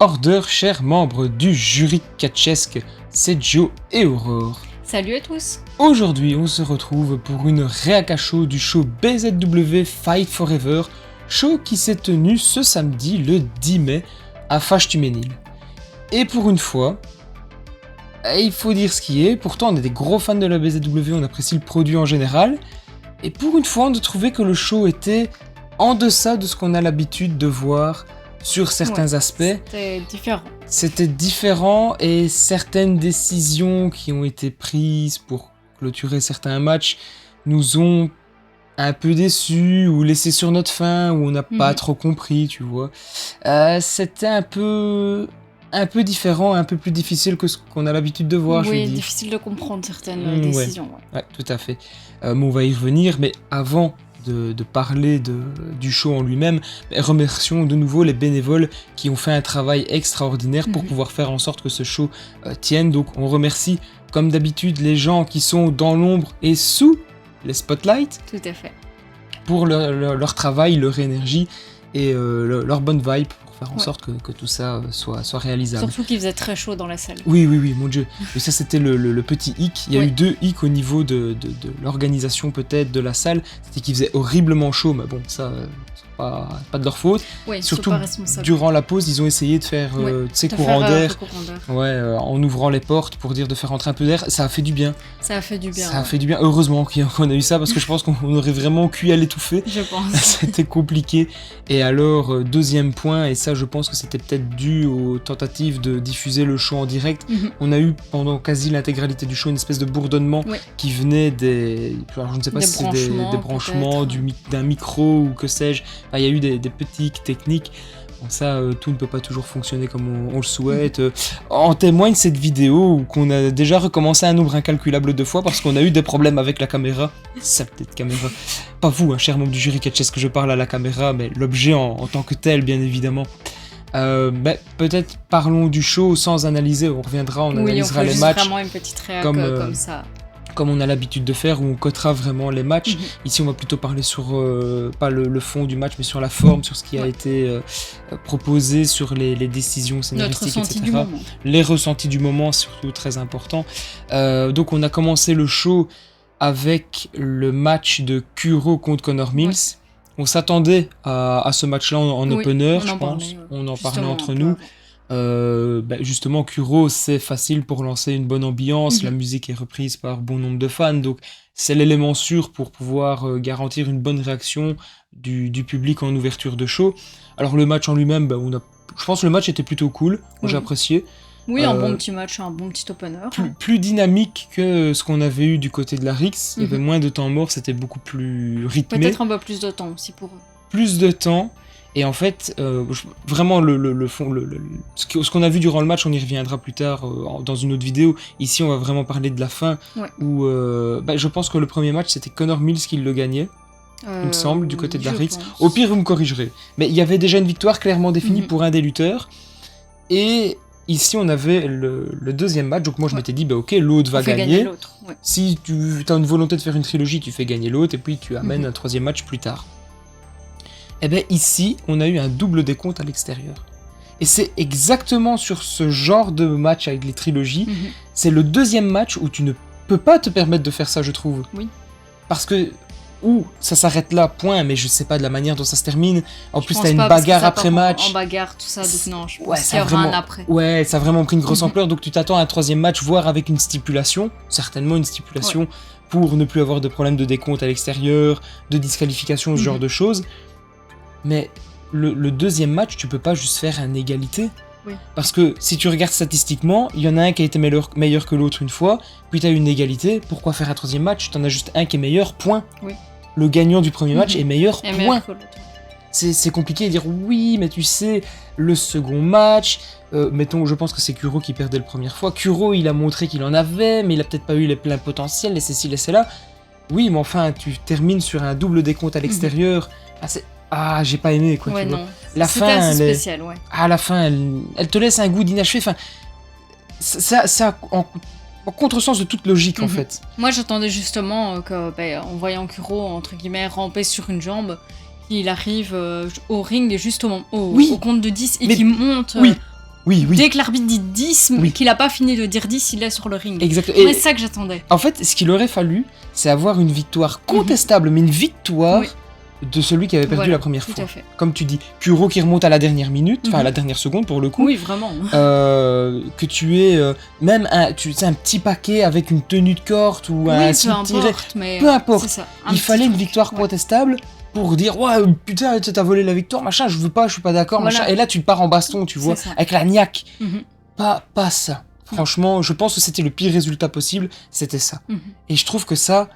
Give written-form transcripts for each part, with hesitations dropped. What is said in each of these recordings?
Order, chers membres du jury catchesque, c'est Joe et Aurore. Salut à tous. Aujourd'hui, on se retrouve pour une réaca show du show BZW Fight Forever, show qui s'est tenu ce samedi, le 10 mai, à Fâche-Tuménil. Et pour une fois, il faut dire ce qui est, pourtant on est des gros fans de la BZW, on apprécie le produit en général, et pour une fois on a trouvé que le show était en deçà de ce qu'on a l'habitude de voir sur certains aspects. C'était différent et certaines décisions qui ont été prises pour clôturer certains matchs nous ont un peu déçus ou laissés sur notre faim ou on n'a pas trop compris, tu vois. C'était un peu différent, un peu plus difficile que ce qu'on a l'habitude de voir. Oui, difficile de comprendre certaines décisions. Ouais, tout à fait. Mais on va y revenir, mais avant de parler du show en lui-même, remercions de nouveau les bénévoles qui ont fait un travail extraordinaire pour pouvoir faire en sorte que ce show tienne. Donc on remercie comme d'habitude les gens qui sont dans l'ombre et sous les spotlights. Tout à fait. Pour leur travail, leur énergie et leur bonne vibe pour faire en sorte que tout ça soit réalisable. Surtout qu'il faisait très chaud dans la salle. Oui, mon dieu. Et ça, c'était le petit hic. Il y a eu 2 hicks au niveau de l'organisation peut-être de la salle. C'était qu'il faisait horriblement chaud, mais bon, ça, c'est pas de leur faute. Surtout, durant la pause, ils ont essayé de faire courants d'air. En ouvrant les portes pour dire de faire rentrer un peu d'air. Ça a fait du bien. Ça a fait du bien. Heureusement qu'on a eu ça, parce que je pense qu'on aurait vraiment cuit à l'étouffer. Je pense. C'était compliqué. Et alors, deuxième point, et ça, je pense que c'était peut-être dû aux tentatives de diffuser le show en direct. On a eu pendant quasi l'intégralité du show une espèce de bourdonnement qui venait des... Alors, je ne sais pas si c'est des branchements d'un micro ou que sais-je. Enfin, il y a eu des petits hicks techniques. Bon, ça, tout ne peut pas toujours fonctionner comme on le souhaite. En témoigne cette vidéo où qu'on a déjà recommencé un nombre incalculable de fois parce qu'on a eu des problèmes avec la caméra. Sale petite caméra. Pas vous, cher membre du jury catchesque, que je parle à la caméra, mais l'objet en tant que tel, bien évidemment. Peut-être parlons du show sans analyser. On reviendra, on analysera les matchs. Vraiment une petite réac comme ça. Comme on a l'habitude de faire, où on cotera vraiment les matchs. Ici, on va plutôt parler sur, pas le fond du match, mais sur la forme, sur ce qui a été proposé, sur les décisions scénaristiques, etc. Les ressentis du moment, surtout très important. Donc, on a commencé le show avec le match de Kuro contre Connor Mills. On s'attendait à ce match-là en opener, je pense. On en parlait entre nous. Justement, Kuro, c'est facile pour lancer une bonne ambiance, la musique est reprise par bon nombre de fans, donc c'est l'élément sûr pour pouvoir garantir une bonne réaction du public en ouverture de show. Alors le match en lui-même, je pense que le match était plutôt cool, j'ai apprécié. Oui, un bon petit match, un bon petit opener. Plus dynamique que ce qu'on avait eu du côté de la Rix, il y avait moins de temps mort, c'était beaucoup plus rythmé. Peut-être un peu plus de temps aussi pour eux. Plus de temps. Et en fait, vraiment, le fond, ce qu'on a vu durant le match, on y reviendra plus tard dans une autre vidéo. Ici, on va vraiment parler de la fin, où je pense que le premier match, c'était Connor Mills qui le gagnait, il me semble, du côté de la Rix. Au pire, vous me corrigerez. Mais il y avait déjà une victoire clairement définie pour un des lutteurs. Et ici, on avait le deuxième match, donc moi je m'étais dit, ok, l'autre va gagner. Si tu as une volonté de faire une trilogie, tu fais gagner l'autre, et puis tu amènes un troisième match plus tard. Eh bien ici, on a eu un double décompte à l'extérieur. Et c'est exactement sur ce genre de match avec les trilogies, c'est le deuxième match où tu ne peux pas te permettre de faire ça, je trouve. Oui. Parce que, ça s'arrête là, point, mais je sais pas de la manière dont ça se termine. En plus, t'as une bagarre après match. En bagarre, tout ça, donc non, je pense qu'il y aura un après. Ouais, ça a vraiment pris une grosse ampleur, donc tu t'attends à un troisième match, voire avec une stipulation, certainement une stipulation, pour ne plus avoir de problème de décompte à l'extérieur, de disqualification, ce genre de choses. Mais le deuxième match, tu peux pas juste faire une égalité. Parce que si tu regardes statistiquement, il y en a un qui a été meilleur que l'autre une fois, puis tu as une égalité, pourquoi faire un troisième match? Tu en as juste un qui est meilleur, point. Le gagnant du premier match est meilleur, point. C'est compliqué de dire oui, mais tu sais, le second match, mettons, je pense que c'est Kuro qui perdait la première fois. Kuro, il a montré qu'il en avait, mais il a peut-être pas eu les pleins potentiels, et ceci, et cela. Oui, mais enfin, tu termines sur un double décompte à l'extérieur. J'ai pas aimé, quoi. Tu vois. La fin, assez spécial, à la fin, elle te laisse un goût d'inachevé. Enfin, ça en contresens de toute logique, en fait. Moi, j'attendais justement en voyant Kuro, entre guillemets, ramper sur une jambe, qu'il arrive au ring, et juste au compte de 10, et qu'il monte Oui. Dès que l'arbitre dit 10, mais Oui. qu'il a pas fini de dire 10, il est sur le ring. Exact. C'est ça que j'attendais. En fait, ce qu'il aurait fallu, c'est avoir une victoire contestable, mais une victoire Oui. de celui qui avait perdu Voilà, la première tout fois. à fait. Comme tu dis, Kuro qui remonte à la dernière minute, enfin à Mhm. la dernière seconde pour le coup. Oui, vraiment. Que tu aies même un petit paquet avec une tenue de corde ou un Oui, slip peu tiré. importe, mais Peu importe. c'est ça. Il fallait une victoire Ouais. contestable pour dire ouais putain t'as volé la victoire machin, je veux pas, je suis pas d'accord Voilà. machin. Et là tu pars en baston, tu vois, C'est ça. avec la niaque. Mhm. Pas ça. Franchement, je pense que c'était le pire résultat possible, c'était ça. Mhm. Et je trouve que ça...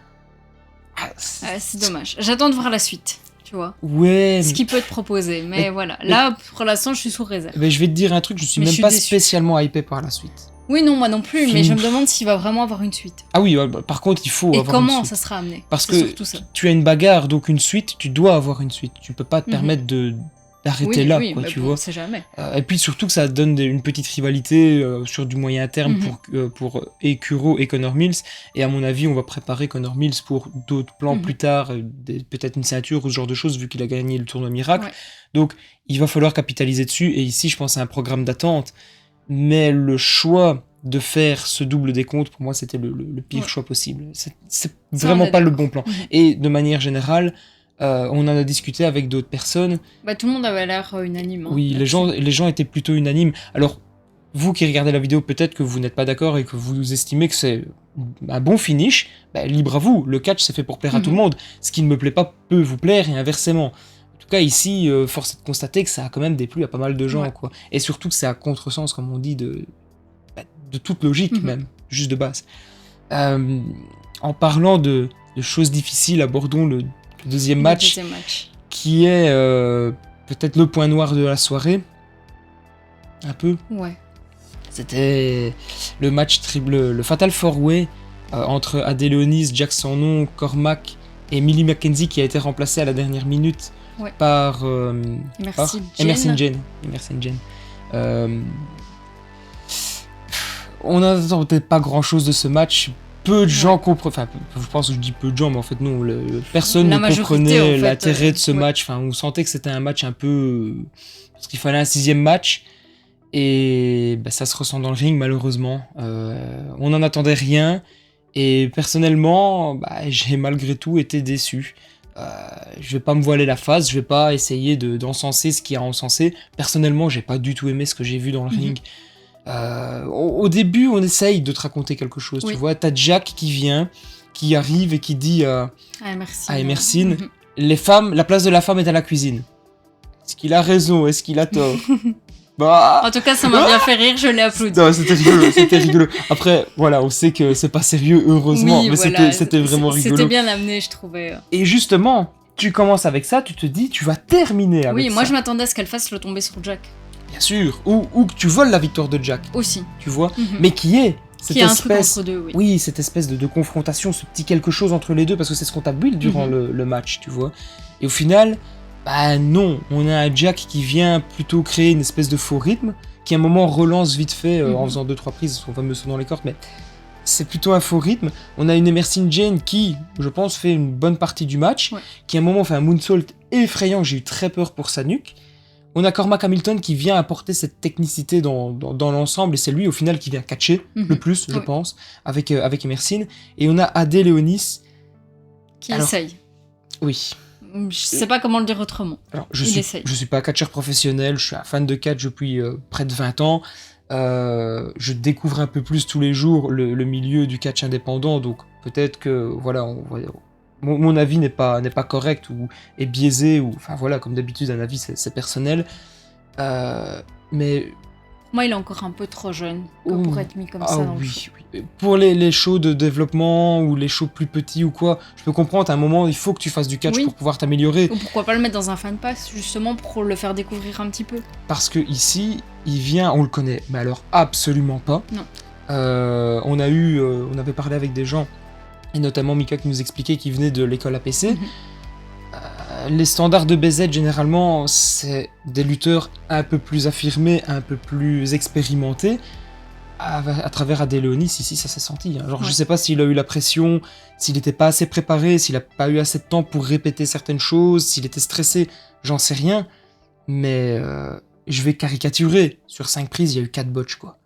C'est dommage. J'attends de voir la suite, tu vois. Ouais, Ce qu'il peut te proposer. Mais voilà. Là, pour l'instant, je suis sous réserve. mais je vais te dire un truc, je suis Mais même je suis pas déçue. spécialement hypé par la suite. Oui, non, moi non plus. Mais Film. je me demande s'il va vraiment avoir une suite. Ah oui, par contre, il faut Et avoir une comment suite. ça sera amené. Parce C'est que surtout ça. tu as une bagarre, donc une suite, tu dois avoir une suite. Tu peux pas te Mhm. permettre d'arrêter là, oui, quoi, mais tu bon, vois. on sait jamais. Et puis surtout que ça donne une petite rivalité sur du moyen terme Mhm. pour Kuro et Connor Mills. Et à mon avis, on va préparer Connor Mills pour d'autres plans Mhm. plus tard, peut-être une ceinture ou ce genre de choses, vu qu'il a gagné le tournoi miracle. Ouais. Donc, il va falloir capitaliser dessus. Et ici, je pense à un programme d'attente. Mais le choix de faire ce double décompte, pour moi, c'était le pire Ouais. choix possible. C'est Ça, vraiment on est pas le d'accord. bon plan. Mhm. Et de manière générale, on en a discuté avec d'autres personnes. Bah, tout le monde avait l'air unanime. hein, Oui, là-dessus. les gens étaient plutôt unanimes. Alors, vous qui regardez la vidéo, peut-être que vous n'êtes pas d'accord et que vous estimez que c'est un bon finish. Bah, libre à vous. Le catch, c'est fait pour plaire à tout le Mhm. monde. Ce qui ne me plaît pas peut vous plaire et inversement. En tout cas, ici, force est de constater que ça a quand même déplu à pas mal de gens, Ouais. quoi. Et surtout que c'est à contresens, comme on dit, de toute logique, Mhm. même, juste de base. En parlant de choses difficiles, abordons le deuxième Le match, deuxième match. qui est peut-être le point noir de la soirée. Un peu. Ouais. C'était le match le Fatal 4-Way entre Adelonis, Jack Sonon, Cormac et Millie McKenzie qui a été remplacé à la dernière minute Ouais. par Merci, Emerson Jen. On n'attendait pas grand chose de ce match. Peu de gens comprenaient. Enfin, je pense que je dis peu de gens, mais en fait, non. Personne La ne majorité, comprenait en fait, l'intérêt de ce ouais. match. Enfin, on sentait que c'était un match un peu. Parce qu'il fallait un 6e match. Et ça se ressent dans le ring, malheureusement. On n'en attendait rien. Et personnellement, j'ai malgré tout été déçu. Je vais pas me voiler la face, je vais pas essayer d'encenser ce qu'il y a à encenser. Personnellement, j'ai pas du tout aimé ce que j'ai vu dans le ring. Au début, on essaye de te raconter quelque chose, Oui. tu vois. T'as Jack qui vient, qui arrive et qui dit Ah, merci. à Emerson, Mhm. la place de la femme est à la cuisine. Est-ce qu'il a raison? Est-ce qu'il a tort? Bah, En tout cas, ça m'a bien fait rire, je l'ai applaudi. non, c'était rigolo, c'était rigolo. Après, voilà, on sait que c'est pas sérieux, heureusement, Oui, mais voilà, c'était vraiment rigolo. C'était bien amené, je trouvais. Et justement, tu commences avec ça, tu te dis, tu vas terminer avec Oui, ça. moi je m'attendais à ce qu'elle fasse le tomber sur Jack Bien sûr, ou que tu voles la victoire de Jack, aussi. tu vois, Mhm. mais qui est cette Qui a un truc espèce... entre deux, oui. Oui, cette espèce de confrontation, ce petit quelque chose entre les deux, parce que c'est ce qu'on t'a build durant Mhm. le match, tu vois. Et au final, non, on a un Jack qui vient plutôt créer une espèce de faux rythme, qui à un moment relance vite fait en faisant 2-3 prises, son fameux saut dans les cordes, mais c'est plutôt un faux rythme. On a une Emerson Jane qui, je pense, fait une bonne partie du match, Ouais. qui à un moment fait un moonsault effrayant, j'ai eu très peur pour sa nuque. On a Cormac Hamilton qui vient apporter cette technicité dans l'ensemble, et c'est lui au final qui vient catcher le plus, je Oui. pense, avec Emerson. Et on a Adé Léonis. Qui Alors, essaye. Oui. Je sais pas comment le dire autrement. Alors, Il essaye. je suis pas catcheur professionnel, je suis un fan de catch depuis près de 20 ans. Je découvre un peu plus tous les jours le milieu du catch indépendant, donc peut-être que voilà, mon avis n'est pas correct ou est biaisé, ou enfin voilà, comme d'habitude, un avis c'est personnel. Mais Moi, il est encore un peu trop jeune Ouh. pour être mis comme ça dans le oui, show. oui. Pour les shows de développement ou les shows plus petits ou quoi, je peux comprendre, à un moment, il faut que tu fasses du catch Oui. pour pouvoir t'améliorer. Ou pourquoi pas le mettre dans un fan pass, justement, pour le faire découvrir un petit peu. Parce que ici, il vient, on le connaît, mais alors absolument pas. Non. On avait parlé avec des gens, et notamment Mika qui nous expliquait qu'il venait de l'école APC. Mhm. Les standards de BZ, généralement, c'est des lutteurs un peu plus affirmés, un peu plus expérimentés. À travers Adéléonis, ici, ça s'est senti. Hein. Genre, je Ouais. sais pas s'il a eu la pression, s'il n'était pas assez préparé, s'il a pas eu assez de temps pour répéter certaines choses, s'il était stressé, j'en sais rien. Mais je vais caricaturer, sur 5 prises, il y a eu 4 botches, quoi.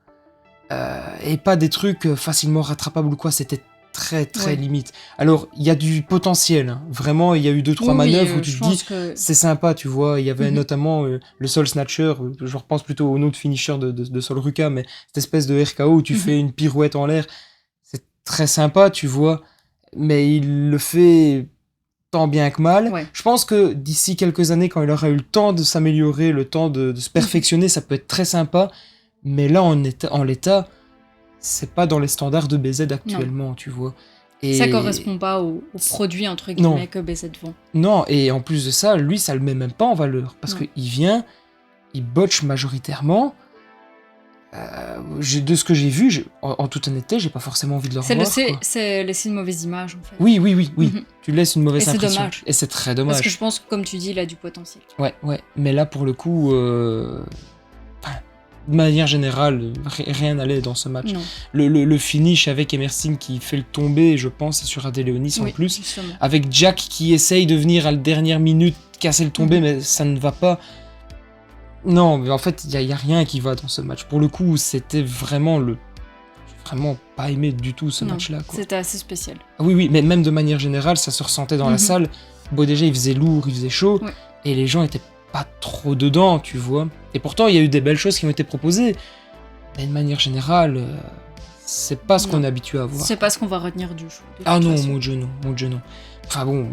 Et pas des trucs facilement rattrapables ou quoi, c'était très très limite. Alors, il y a du potentiel, hein. Vraiment, il y a eu 2-3 manœuvres où tu te dis, c'est sympa, tu vois. Il y avait notamment le Soul Snatcher, je repense plutôt au nom de finisher de Sol Ruka, mais cette espèce de RKO où tu fais une pirouette en l'air, c'est très sympa, tu vois, mais il le fait tant bien que mal. Ouais. Je pense que d'ici quelques années, quand il aura eu le temps de s'améliorer, le temps de se perfectionner, ça peut être très sympa, mais là, en l'état, c'est pas dans les standards de BZ actuellement, tu vois. Et ça correspond pas au produit, entre guillemets, que BZ vend. Non, et en plus de ça, lui, ça le met même pas en valeur, parce qu'il vient, il botche majoritairement. De ce que j'ai vu, en toute honnêteté, j'ai pas forcément envie de le revoir. C'est laisser une mauvaise image, en fait. Oui. Tu laisses une mauvaise impression. C'est dommage. Et c'est très dommage. Parce que je pense que, comme tu dis, il a du potentiel. Ouais. Mais là, pour le coup, de manière générale, rien n'allait dans ce match. Non. Le finish avec Emerson qui fait le tomber, je pense, c'est sur Adeleonis en plus. Justement. Avec Jack qui essaye de venir à la dernière minute casser le tomber, mais ça ne va pas. Non, mais en fait, il y a rien qui va dans ce match. Pour le coup, c'était vraiment J'ai vraiment pas aimé du tout ce match-là, quoi. C'était assez spécial. Oui, mais même de manière générale, ça se ressentait dans la salle. Bon, déjà, il faisait lourd, il faisait chaud, et les gens étaient pas trop dedans, tu vois. Et pourtant, il y a eu des belles choses qui ont été proposées. Mais de manière générale, c'est pas ce qu'on est habitué à voir. C'est pas ce qu'on va retenir du show. Ah non, mon Dieu, non. Enfin bon,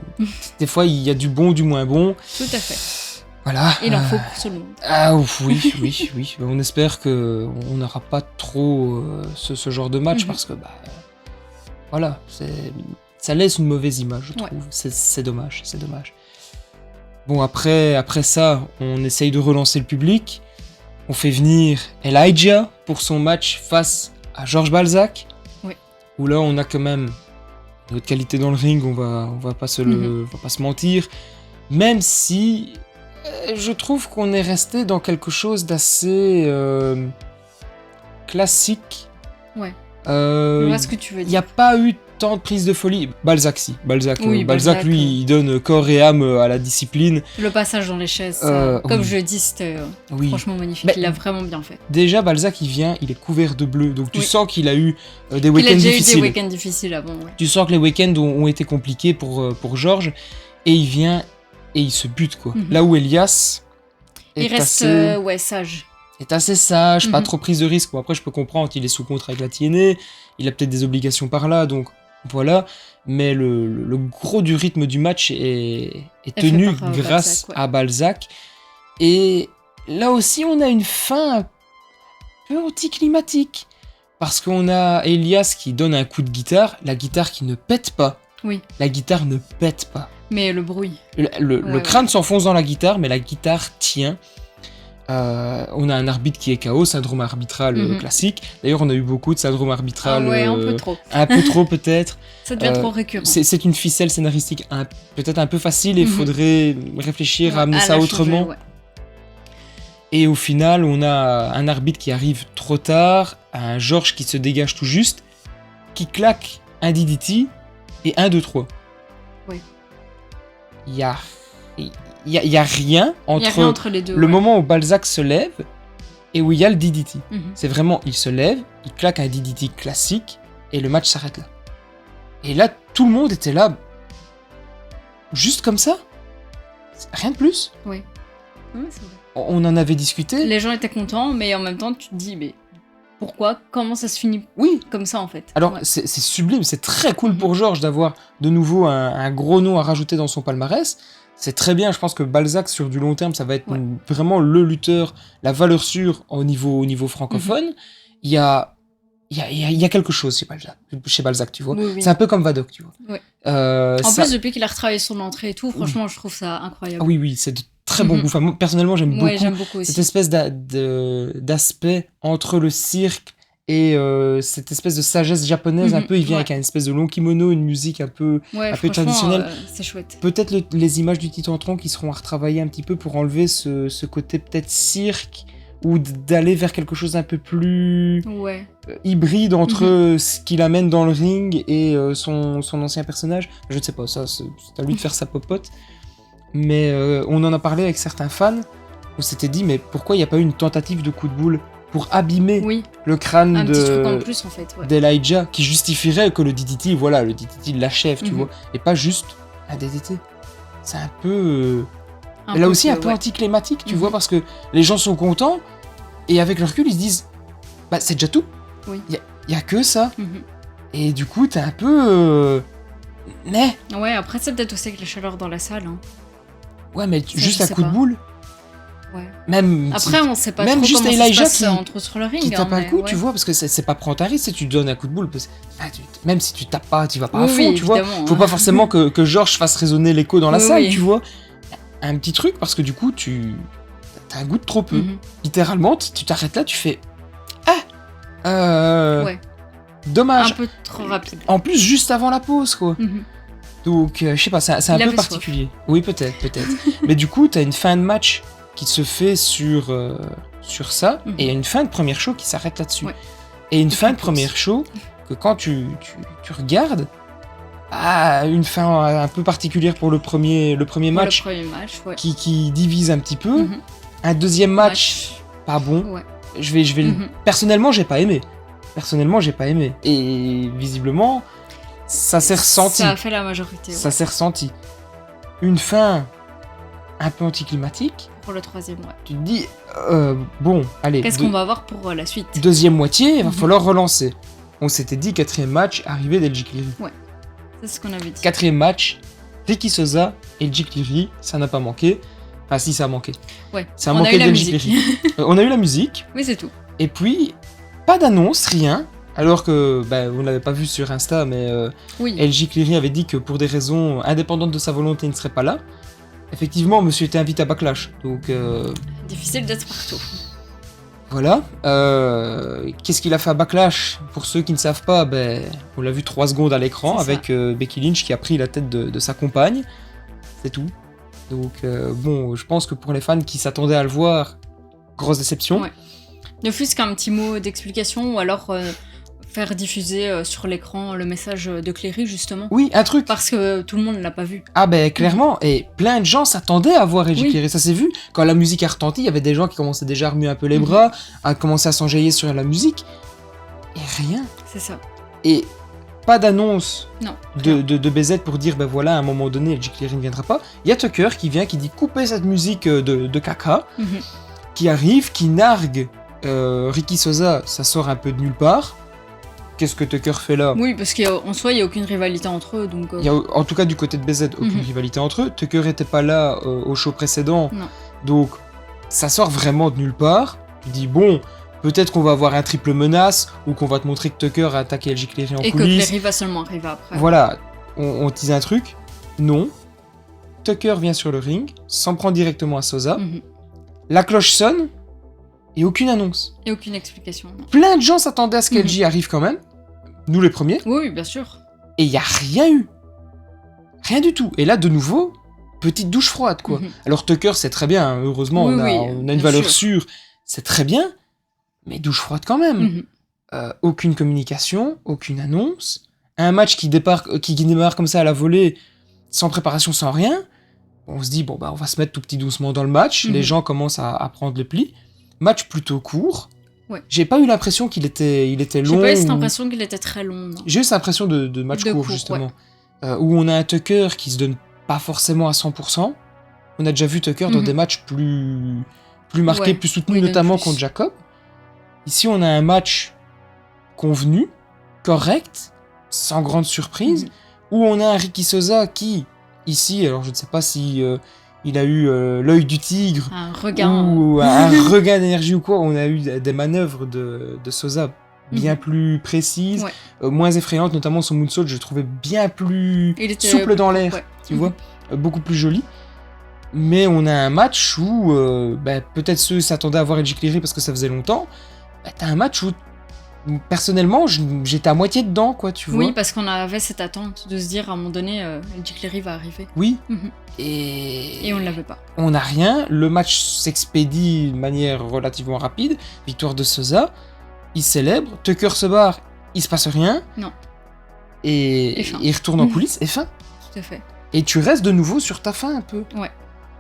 des fois, il y a du bon, du moins bon. Tout à fait. Voilà. Il en faut pour tout le monde. Ah oui. On espère qu'on n'aura pas trop ce genre de match parce que, voilà, ça laisse une mauvaise image, je trouve. C'est dommage. Bon, après ça, on essaye de relancer le public. On fait venir Elijah pour son match face à Georges Balzac. Oui. Où là, on a quand même une autre qualité dans le ring, on va pas se mentir. Même si je trouve qu'on est resté dans quelque chose d'assez classique. Ouais. Je vois ce que tu veux dire. Il n'y a pas eu tant de prise de folie. Balzac, si. Balzac, lui, il donne corps et âme à la discipline. Le passage dans les chaises, comme je le dis, c'était franchement magnifique. Il l'a vraiment bien fait. Déjà, Balzac, il vient, il est couvert de bleu. Donc tu sens qu'il a eu des week-ends difficiles. Il a déjà eu des week-ends difficiles avant, ouais. Tu sens que les week-ends ont été compliqués pour Georges. Et il vient et il se bute, quoi. Là où Elias il reste sage. Est assez sage, pas trop prise de risque. Bon, après, je peux comprendre, il est sous contrat avec la TNA, il a peut-être des obligations par là, donc voilà. Mais le gros du rythme du match est tenu grâce à Balzac. Et là aussi, on a une fin un peu anticlimatique. Parce qu'on a Elias qui donne un coup de guitare, la guitare qui ne pète pas. Oui. La guitare ne pète pas. Mais le bruit. Le crâne s'enfonce dans la guitare, mais la guitare tient. On a un arbitre qui est KO, syndrome arbitral classique. D'ailleurs, on a eu beaucoup de syndrome arbitral. Un peu trop. Un peu trop, peut-être. Ça devient trop récurrent. C'est une ficelle scénaristique peut-être un peu facile et il faudrait réfléchir à amener ça autrement. Changer, Et au final, on a un arbitre qui arrive trop tard, un Georges qui se dégage tout juste, qui claque un DDT et 1, 2, 3. Oui. Il y a rien entre les deux, le moment où Balzac se lève et où il y a le DDT. C'est vraiment, il se lève, il claque un DDT classique et le match s'arrête là. Et là, tout le monde était là, juste comme ça. Rien de plus. Oui. C'est vrai. On en avait discuté. Les gens étaient contents, mais en même temps, tu te dis, mais pourquoi ? Comment ça se finit comme ça, en fait ? Alors, c'est sublime, c'est très cool pour Georges d'avoir de nouveau un gros nom à rajouter dans son palmarès. C'est très bien, je pense que Balzac, sur du long terme, ça va être vraiment le lutteur, la valeur sûre au niveau francophone. Il y a quelque chose chez Balzac, tu vois. Oui. C'est un peu comme Vadok, tu vois. Oui. En plus, depuis qu'il a retravaillé son entrée et tout, franchement, je trouve ça incroyable. Oui, c'est de très bon goût. Enfin, moi, personnellement, j'aime beaucoup aussi. Cette espèce d'aspect entre le cirque et cette espèce de sagesse japonaise un peu. Il vient avec une espèce de long kimono, une musique un peu traditionnelle. C'est chouette. Peut-être les images du Titantron qui seront à retravailler un petit peu pour enlever ce côté peut-être cirque ou d'aller vers quelque chose un peu plus hybride entre ce qu'il amène dans le ring et son ancien personnage. Je ne sais pas, ça c'est à lui de faire sa popote. Mais on en a parlé avec certains fans on s'était dit, mais pourquoi il n'y a pas eu une tentative de coup de boule pour abîmer Oui, le crâne un petit truc en plus en fait. Ouais. d'Elijah, qui justifierait que le DDT, voilà, le DDT l'achève, tu Mhm. vois, et pas juste un DDT. C'est un peu... Un là peu aussi, que, un peu ouais. anticlimatique, tu Mhm. vois, parce que les gens sont contents, et avec le recul, ils se disent, bah c'est déjà tout. Oui. Y a que ça. Mhm. Et du coup, t'es un peu... Mais... Ouais, après c'est peut-être aussi avec la chaleur dans la salle. Hein. Ouais, mais Ça, juste je un sais coup de pas. boule. Ouais. Même Après, on sait pas même trop juste comment ça Elijah se passe sur le ring. qui tape hein, un mais coup, ouais. tu vois, parce que c'est pas prendre un risque si tu donnes un coup de boule. Même si tu tapes pas, tu vas pas à Oui, fond, oui, tu vois. évidemment, Faut hein. pas forcément que Georges fasse résonner l'écho dans la Oui, salle, oui. tu vois. Un petit truc, parce que du coup, t'as un goût de trop peu. Mhm. Littéralement, tu t'arrêtes là, tu fais... Ah Ouais, Dommage. un peu trop rapide. En plus, juste avant la pause, quoi. Mhm. Donc, je sais pas, c'est un Il peu avait particulier. Oui, peut-être. Mais du coup, t'as une fin de match qui se fait sur ça, Mhm. et il y a une fin de première show qui s'arrête là-dessus. Ouais. Et une Et fin de puis, première show que quand tu regardes, une fin un peu particulière pour le premier match, Le premier match, ouais. qui divise un petit peu. Mhm. Un deuxième match, pas bon. Ouais. Je vais Mhm. Personnellement, j'ai pas aimé. Et visiblement, ça s'est ressenti. Ça a fait la majorité. Ça Ouais. s'est ressenti. Une fin un peu anticlimatique. Pour le troisième, ouais. Tu te dis, bon, allez, Qu'est-ce qu'on va avoir pour la suite? deuxième moitié, il va Mhm. falloir relancer. On s'était dit, quatrième match, arrivée d'El Jikleri. C'est ce qu'on avait dit. Quatrième match, Ricky Sosa et El Jikleri, ça n'a pas manqué. Enfin, si, ça a manqué. Ouais. Ça a On a manqué eu la d'El musique. Jikleri. On a eu la musique, Oui, c'est tout. et puis, pas d'annonce, rien. Alors que, vous ne l'avez pas vu sur Insta, mais Oui. El Jikleri avait dit que pour des raisons indépendantes de sa volonté, il ne serait pas là. Effectivement, monsieur était invité à Backlash, donc Difficile d'être partout. voilà. Qu'est-ce qu'il a fait à Backlash? Pour ceux qui ne savent pas, on l'a vu 3 secondes à l'écran C'est ça. avec Becky Lynch qui a pris la tête de sa compagne. C'est tout. Donc bon, je pense que pour les fans qui s'attendaient à le voir, grosse déception. Ouais. Ne fût-ce qu'un petit mot d'explication ou alors faire diffuser sur l'écran le message de Cléry justement. Oui, un truc. Parce que tout le monde ne l'a pas vu. Ah clairement, et plein de gens s'attendaient à voir Edgy Oui. Cleary, ça s'est vu. Quand la musique a retenti, il y avait des gens qui commençaient déjà à remuer un peu les Mhm. bras, à commencer à s'enjailler sur la musique. Et rien. C'est ça. Et pas d'annonce Non. de BZ pour dire, voilà, à un moment donné, Edgy Cleary ne viendra pas. Il y a Tucker qui vient, qui dit couper cette musique de caca, Mhm. qui arrive, qui nargue Ricky Sosa, ça sort un peu de nulle part. Qu'est-ce que Tucker fait là? Oui, parce qu'en soi, il n'y a aucune rivalité entre eux. Donc, Il y a, en tout cas du côté de BZ, aucune Mhm. rivalité entre eux. Tucker était pas là au show précédent, Non. donc ça sort vraiment de nulle part. Tu dis bon, peut-être qu'on va avoir un triple menace ou qu'on va te montrer que Tucker a attaqué Edgy Cleary en et que coulisses. Cléry va seulement arriver après. Voilà, on tease un truc. Non, Tucker vient sur le ring, s'en prend directement à Sosa. Mhm. La cloche sonne et aucune annonce. Et aucune explication. Non. Plein de gens s'attendaient à ce Mhm. qu'LG arrive quand même, nous les premiers. Oui, oui, bien sûr. Et il y a rien eu. Rien du tout. Et là, de nouveau, petite douche froide, quoi. Mhm. Alors Tucker, c'est très bien, hein. Heureusement, Oui, on a oui, une bien valeur sûr. sûre, c'est très bien, mais douche froide quand même. Mhm. Aucune communication, aucune annonce, un match qui démarre comme ça à la volée, sans préparation, sans rien. On se dit, on va se mettre tout petit doucement dans le match, Mhm. les gens commencent à prendre le pli. Match plutôt court. Ouais. J'ai pas eu l'impression qu'il était long. J'ai pas eu cette ou- impression qu'il était très long. Non. J'ai eu cette impression de match De court, court, justement. Où on a un Tucker qui se donne pas forcément à 100%. On a déjà vu Tucker dans Mhm. des matchs plus marqués, Ouais. plus soutenus, Oui, il donne notamment plus. contre Jacob. Ici, on a un match convenu, correct, sans grande surprise, Mhm. où on a un Ricky Sosa qui, ici, alors je ne sais pas si il a eu l'œil du tigre, Un regain. ou un regain d'énergie ou quoi. On a eu des manœuvres de Sosa bien Mhm. plus précises, Ouais. moins effrayantes, notamment son moonsault, je le trouvais bien plus Il était souple dans l'air, ouais. tu vois, beaucoup plus joli. Mais on a un match où, peut-être ceux s'attendaient à voir Edgy Cleary parce que ça faisait longtemps, t'as un match où, personnellement, j'étais à moitié dedans, quoi, tu vois. Oui, parce qu'on avait cette attente de se dire à un moment donné, Edgy Cleary va arriver. Oui. Mhm. Et Et on ne l'avait pas. on n'a rien, le match s'expédie de manière relativement rapide, victoire de Sosa, il célèbre, Tucker se barre, il se passe rien, Non. et Et fin. il retourne en coulisses, et fin. Tout à fait. Et tu restes de nouveau sur ta fin un peu. Ouais.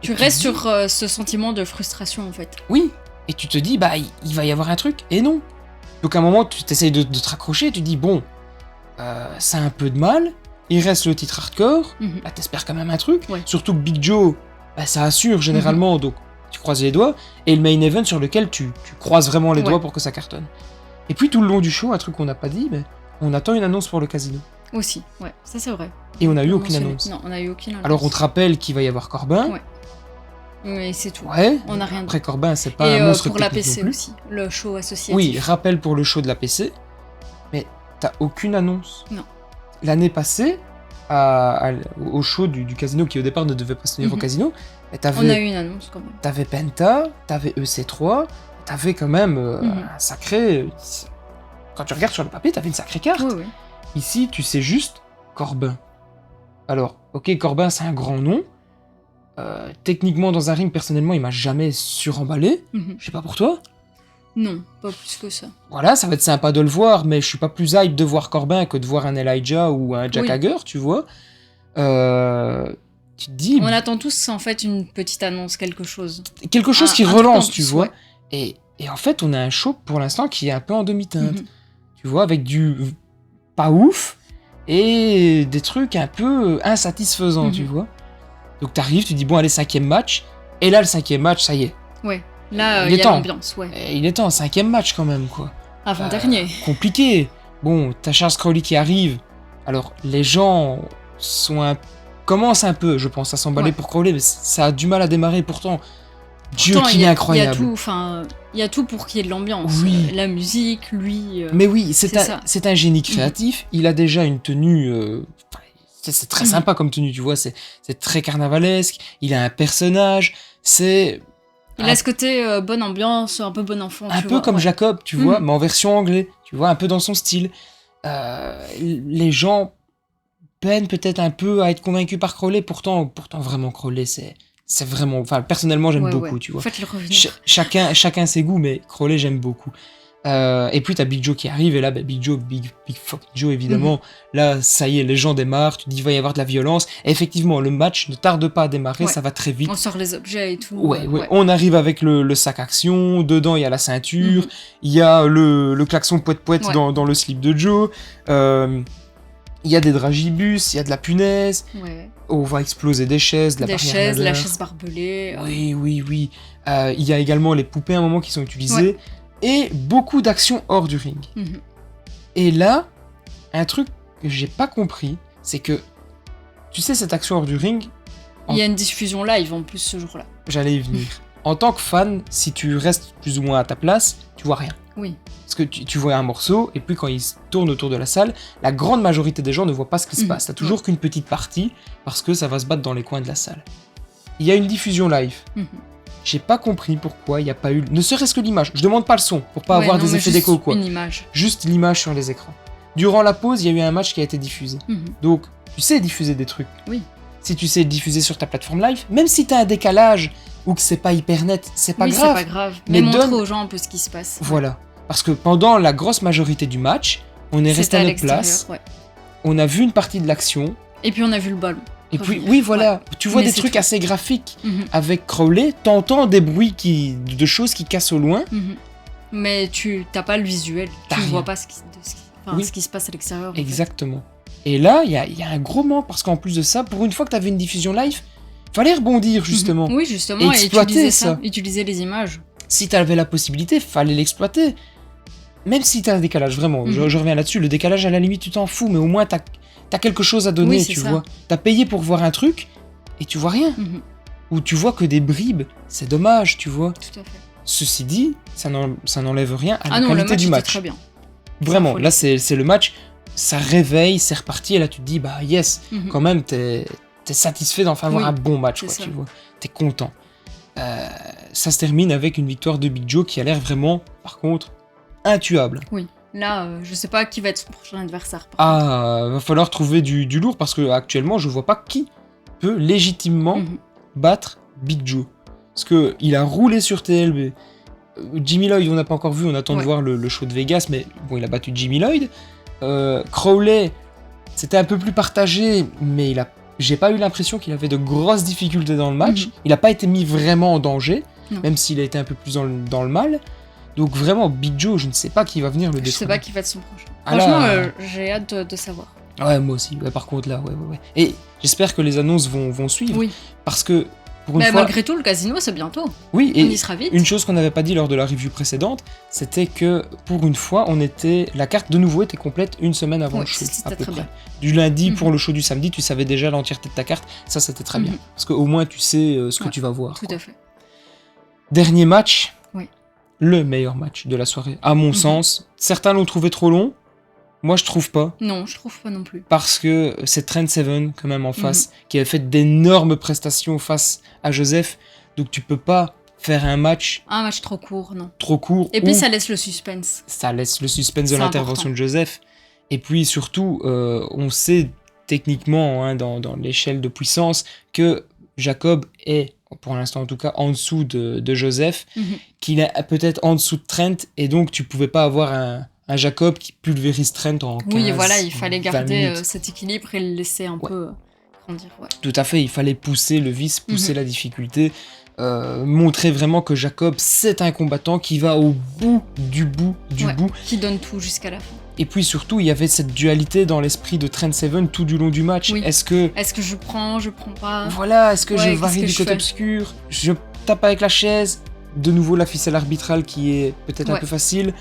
Tu restes sur ce sentiment de frustration en fait. Oui, et tu te dis, bah, il va y avoir un truc, et non. Donc à un moment, tu t'essayes de te raccrocher, et tu te dis, bon, ça a un peu de mal, il reste le titre hardcore, bah, t'espères quand même un truc, surtout que Big Joe, bah, ça assure généralement, donc tu croises les doigts, et le main event sur lequel tu croises vraiment les doigts pour que ça cartonne. Et puis tout le long du show, un truc qu'on n'a pas dit, mais on attend une annonce pour le casino. Aussi, ouais, ça c'est vrai. Et on n'a eu aucune annonce. Non, on n'a eu aucune annonce. Alors on te rappelle qu'il va y avoir Corbin. Ouais. Mais c'est tout. Ouais. On n'a rien dit. Après Corbin, c'est pas un monstre pour la technique PC non plus. aussi, le show associatif. Oui, rappel pour le show de la PC. Mais t'as aucune annonce. Non. L'année passée, au show du casino qui au départ ne devait pas se tenir au casino, on a eu une annonce quand même. T'avais Penta, t'avais EC3, t'avais quand même un sacré... Quand tu regardes sur le papier, t'avais une sacrée carte. Oui, oui. Ici, tu sais juste Corbin. Alors, ok, Corbin, c'est un grand nom. Techniquement, dans un ring, personnellement, il m'a jamais suremballé. Je sais pas pour toi. Non, pas plus que ça. Voilà, ça va être sympa de le voir, mais je suis pas plus hype de voir Corbin que de voir un Elijah ou un Jack Hager, tu vois. Tu te dis... On attend tous, en fait, une petite annonce, quelque chose. Quelque chose qui relance, tu vois. Ouais. Et en fait, on a un show, pour l'instant, qui est un peu en demi-teinte. Tu vois, avec du... pas ouf, et des trucs un peu insatisfaisants, tu vois. Donc t'arrives, tu dis, bon, allez, 5e match, et là, le 5e match, ça y est. Ouais, là, il y a l'ambiance, ouais. Et il est temps, 5e match, quand même, quoi. Avant-dernier. Compliqué. Bon, t'as Charles Crowley qui arrive, alors, les gens commencent un peu, je pense, à s'emballer pour Crowley, mais ça a du mal à démarrer, pourtant... Dieu, qu'il est incroyable. Il y a tout pour qu'il y ait de l'ambiance. Oui. La musique, lui... Mais oui, c'est un génie créatif. Il a déjà une tenue... c'est très sympa comme tenue, tu vois. C'est très carnavalesque. Il a un personnage. Il a ce côté bonne ambiance, un peu bon enfant. Un peu comme Jacob, tu vois, mais en version anglais. Tu vois, un peu dans son style. Les gens peinent peut-être un peu à être convaincus par Crowley. Pourtant vraiment, Crowley, c'est vraiment... Enfin, personnellement, j'aime beaucoup, tu vois. Faites-le revenir. Chacun ses goûts, mais Crowley, j'aime beaucoup. Et puis, t'as Big Joe qui arrive, et là, Big Joe, Big fucking Joe, évidemment. Là, ça y est, les gens démarrent, tu dis, il va y avoir de la violence. Et effectivement, le match ne tarde pas à démarrer, ça va très vite. On sort les objets et tout. Ouais. On arrive avec le sac action, dedans, il y a la ceinture, il y a le klaxon poète-poète dans le slip de Joe, il y a des dragibus, il y a de la punaise, on va exploser des chaises, la chaise barbelée. Oui. Il y a également les poupées à un moment qui sont utilisées, et beaucoup d'actions hors du ring. Et là, un truc que j'ai pas compris, c'est que, tu sais, cette action hors du ring... Il y a une diffusion live en plus ce jour-là. J'allais y venir. En tant que fan, si tu restes plus ou moins à ta place, tu vois rien. Oui. Parce que tu vois un morceau, et puis quand il se tourne autour de la salle, la grande majorité des gens ne voient pas ce qui se passe. T'as toujours qu'une petite partie, parce que ça va se battre dans les coins de la salle. Il y a une diffusion live. J'ai pas compris pourquoi il n'y a pas eu... Ne serait-ce que l'image. Je demande pas le son, pour pas avoir des effets d'écho ou quoi. Une image. Juste l'image sur les écrans. Durant la pause, il y a eu un match qui a été diffusé. Donc, tu sais diffuser des trucs. Oui. Si tu sais diffuser sur ta plateforme live, même si t'as un décalage, ou que c'est pas hyper net, c'est pas grave. C'est pas grave. Mais montrer aux gens un peu ce qui se passe. Voilà. Parce que pendant la grosse majorité du match, on est resté à notre place, on a vu une partie de l'action. Et puis on a vu le ballon. Et puis, oui, voilà, tu vois des trucs assez graphiques. Avec Crowley, t'entends des bruits de choses qui cassent au loin. Mais tu t'as pas le visuel, tu vois pas ce qui se passe à l'extérieur. Exactement. Et là, il y a un gros manque, parce qu'en plus de ça, pour une fois que t'avais une diffusion live, fallait rebondir, justement. Oui, justement, et utiliser ça. Utiliser les images. Si t'avais la possibilité, fallait l'exploiter. Même si t'as un décalage, vraiment, je reviens là-dessus, le décalage, à la limite, tu t'en fous, mais au moins, t'as quelque chose à donner, tu vois. T'as payé pour voir un truc, et tu vois rien. Ou tu vois que des bribes, c'est dommage, tu vois. Tout à fait. Ceci dit, ça n'enlève rien à la qualité du match. Très bien. Vraiment, là, c'est le match, ça réveille, c'est reparti, et là, tu te dis, bah yes, quand même, t'es satisfait d'enfin avoir un bon match, quoi, tu vois. T'es content. Ça se termine avec une victoire de Big Joe qui a l'air vraiment, par contre, intuable. Oui. Là, je sais pas qui va être son prochain adversaire. Va falloir trouver du lourd, parce que actuellement, je vois pas qui peut légitimement battre Big Joe. Parce que il a roulé sur TLB. Jimmy Lloyd, on n'a pas encore vu, on attend de voir le show de Vegas, mais bon, il a battu Jimmy Lloyd. Crowley, c'était un peu plus partagé, mais il a j'ai pas eu l'impression qu'il avait de grosses difficultés dans le match. Mhm. Il a pas été mis vraiment en danger, Non. même s'il a été un peu plus dans le mal. Donc vraiment, Big Joe, je ne sais pas qui va venir le Je sais détrôner. pas qui va être son prochain. Ah là, Franchement, j'ai hâte de savoir. Ouais, moi aussi. Ouais, par contre, là, ouais. Et j'espère que les annonces vont suivre. Oui. Parce que, pour une Mais fois... malgré tout, le casino, c'est bientôt. Oui, On et y sera vite. une chose qu'on n'avait pas dit lors de la review précédente, c'était que, pour une fois, la carte de nouveau était complète une semaine avant Oui, le show, c'était à peu très près. bien. Du lundi Mhm. pour le show du samedi, tu savais déjà l'entièreté de ta carte. Ça, c'était très bien. Mhm. Parce qu'au moins, tu sais ce que Ouais, tu vas voir. Tout quoi. à fait. Dernier match. Oui. Le meilleur match de la soirée, à mon Mhm. sens. Certains l'ont trouvé trop long. Moi, je trouve pas. Non, je trouve pas non plus. Parce que c'est Trent Seven, quand même, en Mhm. face, qui avait fait d'énormes prestations face à Joseph. Donc, tu peux pas faire un match Un match trop court, non. trop court. Et puis où ça laisse le suspense. ça laisse le suspense de C'est l'intervention important. de Joseph. Et puis, surtout, on sait techniquement, hein, dans l'échelle de puissance, que Jacob est, pour l'instant en tout cas, en dessous de Joseph, Mhm. qu'il est peut-être en dessous de Trent, et donc tu pouvais pas avoir un Jacob qui pulvérise Trent en 15, Oui, voilà, il fallait 20 garder minutes. cet équilibre et le laisser un Ouais. peu grandir. Ouais. Tout à fait, il fallait pousser le vice, pousser Mhm. la difficulté, montrer vraiment que Jacob, c'est un combattant qui va au bout du bout du Ouais. bout. Qui donne tout jusqu'à la fin. Et puis surtout, il y avait cette dualité dans l'esprit de Trent Seven tout du long du match. Oui. Est-ce que... Est-ce que je prends pas Voilà, est-ce que Ouais, je qu'est-ce varie que du je côté fais obscur? Je tape avec la chaise. De nouveau, la ficelle arbitrale qui est peut-être un Ouais. peu facile.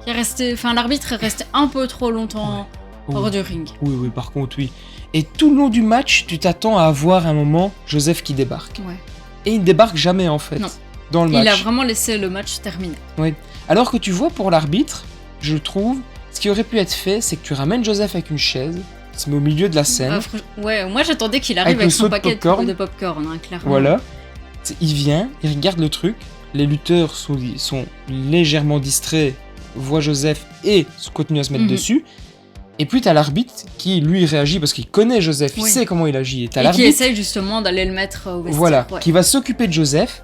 Qui est resté... Enfin, l'arbitre est resté un peu trop longtemps hors Oui. du ring. Oui, par contre, oui. Et tout le long du match, tu t'attends à avoir un moment Joseph qui débarque. Ouais. Et il ne débarque jamais, en fait, Non. dans le Il a match. vraiment laissé le match terminer. Alors que tu vois, pour l'arbitre, je trouve, ce qui aurait pu être fait, c'est que tu ramènes Joseph avec une chaise, il se met au milieu de la scène, Ouais, moi j'attendais qu'il Avec arrive le avec saut son de paquet popcorn. de popcorn, hein, clairement. voilà. Il vient, il regarde le truc, les lutteurs sont légèrement distraits, voient Joseph et continuent à se mettre Mhm. dessus. Et puis t'as l'arbitre qui lui réagit parce qu'il connaît Joseph, il Oui. sait comment il agit. Et t'as Et qui l'arbitre, essaye justement d'aller le mettre au vestiaire. voilà, ouais. qui va s'occuper de Joseph.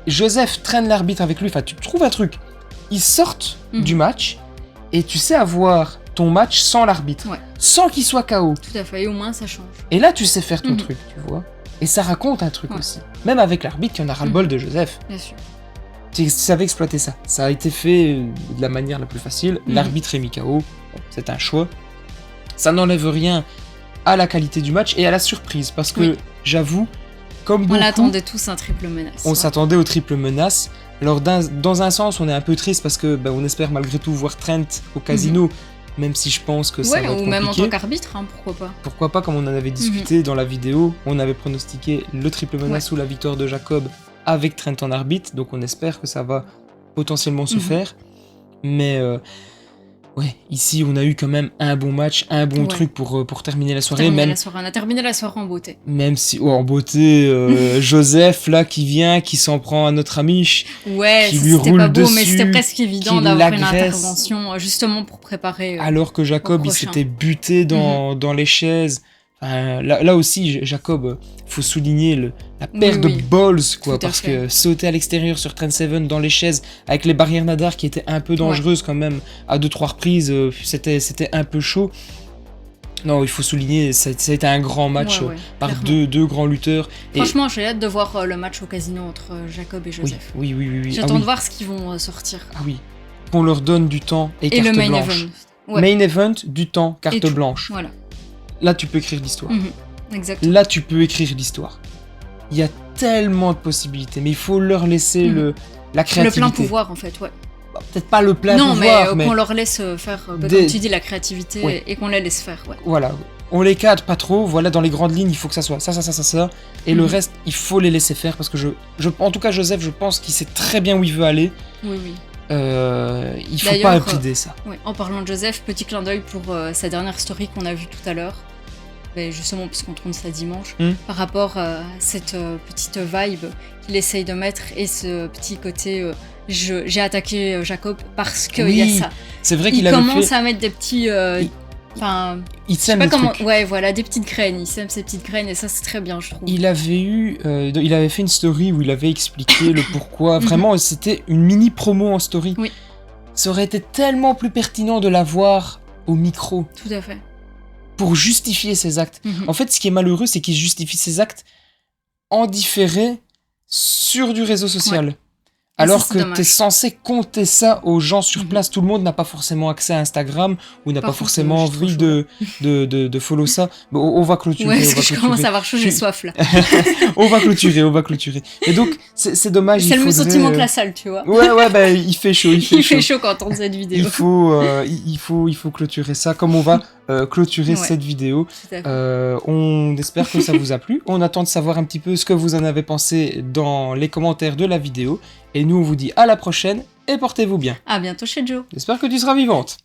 Joseph traîne l'arbitre avec lui, enfin tu trouves un truc. Ils sortent Mhm. du match et tu sais avoir ton match sans l'arbitre, Ouais. sans qu'il soit KO. Tout à fait, et au moins ça change. Et là tu sais faire ton Mhm. truc, tu vois. Et ça raconte un truc Ouais. aussi. Même avec l'arbitre qui en a ras-le-bol de Joseph. Bien sûr. Tu savais exploiter ça. Ça a été fait de la manière la plus facile. Mhm. L'arbitre est mis KO. Bon, c'est un choix. Ça n'enlève rien à la qualité du match et à la surprise. Parce que, Oui. j'avoue, comme On beaucoup, attendait tous un triple menace. on ouais. s'attendait aux triples menaces. Alors, dans un sens, on est un peu triste parce que on espère malgré tout voir Trent au casino. Même si je pense que ça Ouais, va être ou même en compliqué. tant qu'arbitre, hein, pourquoi pas. Pourquoi pas, comme on en avait discuté dans la vidéo, on avait pronostiqué le triple menace ou la victoire de Jacob avec Trent en arbitre, donc on espère que ça va potentiellement se Mhm. faire. Mais ouais, ici on a eu quand même un bon match, un bon Ouais. truc pour terminer la soirée, Terminer même, la soirée. On a terminé la soirée en beauté. même si, en beauté, Joseph là qui vient, qui s'en prend à notre ami, Ouais, Qui ça, lui c'était roule pas beau, mais dessus, c'était presque évident qui d'avoir une l'agresse. intervention justement pour préparer. alors que Jacob au il prochain. s'était buté dans les chaises. Enfin, là aussi, Jacob, faut souligner la paire Oui, de oui. balls, quoi, Tout à parce fait. que sauter à l'extérieur sur Trent Seven dans les chaises, avec les barrières nadar qui étaient un peu dangereuses quand même, à 2-3 reprises, c'était un peu chaud. Non, il faut souligner, ça a été un grand match Ouais, ouais, par clairement. deux grands lutteurs. Et Franchement, j'ai hâte de voir le match au casino entre Jacob et Joseph. oui. Ah J'attends oui. de voir ce qu'ils vont sortir. Ah oui. Qu'on leur donne du temps et, Et carte le main blanche. event. Ouais. Main event, du temps, Et carte tout. blanche. Voilà. Là, tu peux écrire l'histoire. Mhm. Exactement. Là, tu peux écrire l'histoire. Il y a tellement de possibilités, mais il faut leur laisser Mhm. la Le créativité. plein pouvoir en fait, ouais. Bah, peut-être pas le plein non, pouvoir, mais qu'on leur laisse faire, Des- comme tu dis, la créativité Ouais. et qu'on les laisse faire, ouais. voilà. On les cadre pas trop, voilà, dans les grandes lignes, il faut que ça soit ça. Et le Mhm. reste, il faut les laisser faire, parce que en tout cas, Joseph, je pense qu'il sait très bien où il veut aller. Oui, oui. Il faut D'ailleurs, pas implider ça. Ouais, en parlant de Joseph, petit clin d'œil pour sa dernière story qu'on a vue tout à l'heure. Mais justement, puisqu'on tourne ça dimanche, par rapport à cette petite vibe qu'il essaye de mettre et ce petit côté j'ai attaqué Jacob parce qu'il y a Oui, ça. C'est vrai Il qu'il avait commence fait... à mettre des petits. Enfin, Il je sais sème pas les comment. trucs. Ouais, voilà, des petites graines. Il sème ses petites graines et ça, c'est très bien, je trouve. Il avait fait une story où il avait expliqué le pourquoi. Vraiment, c'était une mini promo en story. Oui. Ça aurait été tellement plus pertinent de l'avoir au micro. Tout à fait. pour justifier ses actes. En fait, ce qui est malheureux, c'est qu'il justifie ses actes en différé sur du réseau social. Ouais. Alors ça, que dommage. t'es censé compter ça aux gens sur place. Tout le monde n'a pas forcément accès à Instagram ou n'a pas forcément envie de follow ça. Bon, on va clôturer. Ouais, parce que je commence à avoir chaud, j'ai soif là. on va clôturer. Et donc, c'est dommage. C'est le sentiment de la salle, tu vois. Ouais, bah, il fait chaud. Il fait chaud quand on entend cette vidéo. Il faut clôturer ça comme on va clôturer cette vidéo. On espère que ça vous a plu. On attend de savoir un petit peu ce que vous en avez pensé dans les commentaires de la vidéo. Et nous, on vous dit à la prochaine et portez-vous bien. À bientôt chez Joe. J'espère que tu seras vivante.